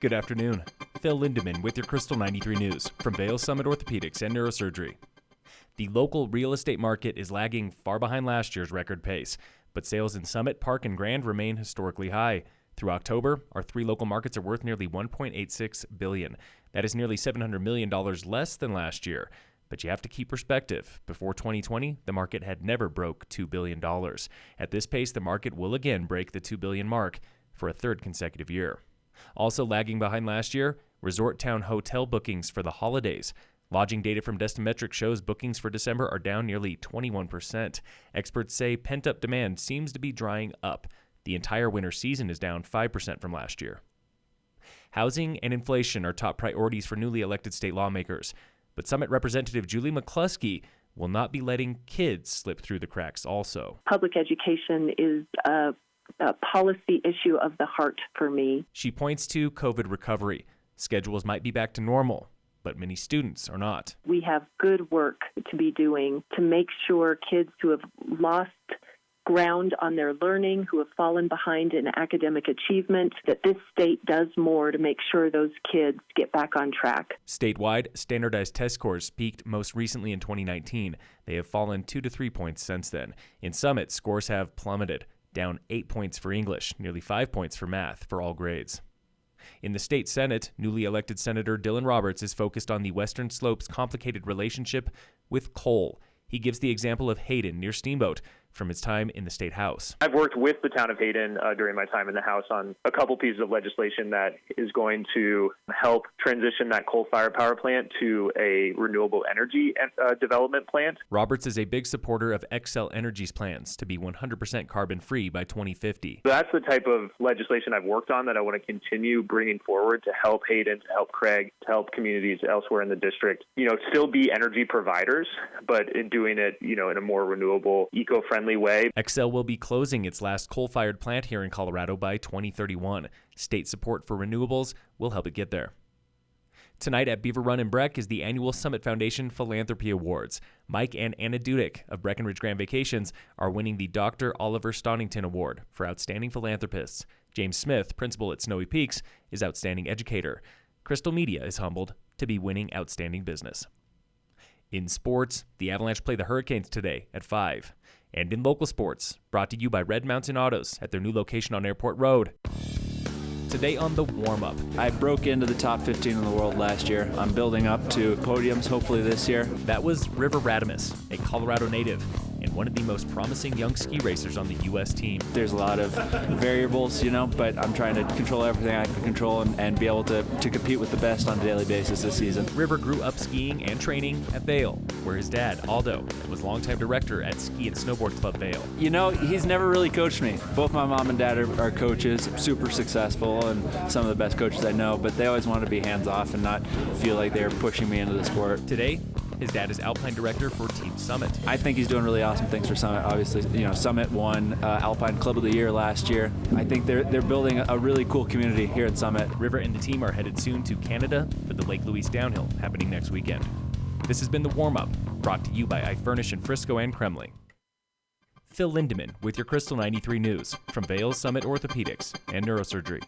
Good afternoon. Phil Lindemann with your Krystal 93 News from Vail Summit Orthopedics and Neurosurgery. The local real estate market is lagging far behind last year's record pace, but sales in Summit, Park, and Grand remain historically high. Through October, our three local markets are worth nearly $1.86 billion. That is nearly $700 million less than last year. But you have to keep perspective. Before 2020, the market had never broke $2 billion. At this pace, the market will again break the $2 billion mark for a third consecutive year. Also lagging behind last year, resort town hotel bookings for the holidays. Lodging data from Destimetric shows bookings for December are down nearly 21%. Experts say pent-up demand seems to be drying up. The entire winter season is down 5% from last year. Housing and inflation are top priorities for newly elected state lawmakers. But Summit Representative Julie McCluskie will not be letting kids slip through the cracks also. Public education is a policy issue of the heart for me. She points to COVID recovery. Schedules might be back to normal, but many students are not. We have good work to be doing to make sure kids who have lost ground on their learning, who have fallen behind in academic achievement, that this state does more to make sure those kids get back on track. Statewide, standardized test scores peaked most recently in 2019. They have fallen 2 to 3 points since then. In Summit, scores have plummeted, down 8 points for English, nearly 5 points for math for all grades. In the state Senate, newly elected Senator Dylan Roberts is focused on the Western Slope's complicated relationship with coal. He gives the example of Hayden near Steamboat from his time in the state house. I've worked with the town of Hayden during my time in the House on a couple pieces of legislation that is going to help transition that coal-fired power plant to a renewable energy development plant. Roberts is a big supporter of Xcel Energy's plans to be 100% carbon-free by 2050. That's the type of legislation I've worked on that I want to continue bringing forward to help Hayden, to help Craig, to help communities elsewhere in the district, still be energy providers, but in doing it, in a more renewable, eco-friendly way. Xcel will be closing its last coal-fired plant here in Colorado by 2031. State support for renewables will help it get there. Tonight at Beaver Run in Breck is the annual Summit Foundation Philanthropy Awards. Mike and Anna Dudek of Breckenridge Grand Vacations are winning the Dr. Oliver Stonington Award for Outstanding Philanthropists. James Smith, principal at Snowy Peaks, is Outstanding Educator. Krystal Media is humbled to be winning Outstanding Business. In sports, the Avalanche play the Hurricanes today at 5. And in local sports, brought to you by Red Mountain Autos at their new location on Airport Road. Today on the Warmup. I broke into the top 15 in the world last year. I'm building up to podiums hopefully this year. That was River Radamus, a Colorado native and one of the most promising young ski racers on the U.S. team. There's a lot of variables, but I'm trying to control everything I can control and be able to compete with the best on a daily basis this season. River grew up skiing and training at Vail, where his dad, Aldo, was longtime director at Ski and Snowboard Club Vail. He's never really coached me. Both my mom and dad are coaches, super successful and some of the best coaches I know, but they always wanted to be hands-off and not feel like they were pushing me into the sport. Today, his dad is Alpine Director for Team Summit. I think he's doing really awesome things for Summit. Obviously, Summit won Alpine Club of the Year last year. I think they're building a really cool community here at Summit. River and the team are headed soon to Canada for the Lake Louise Downhill, happening next weekend. This has been the Warm-Up, brought to you by iFurnish in Frisco and Kremling. Phil Lindemann with your Krystal 93 News from Vail Summit Orthopedics and Neurosurgery.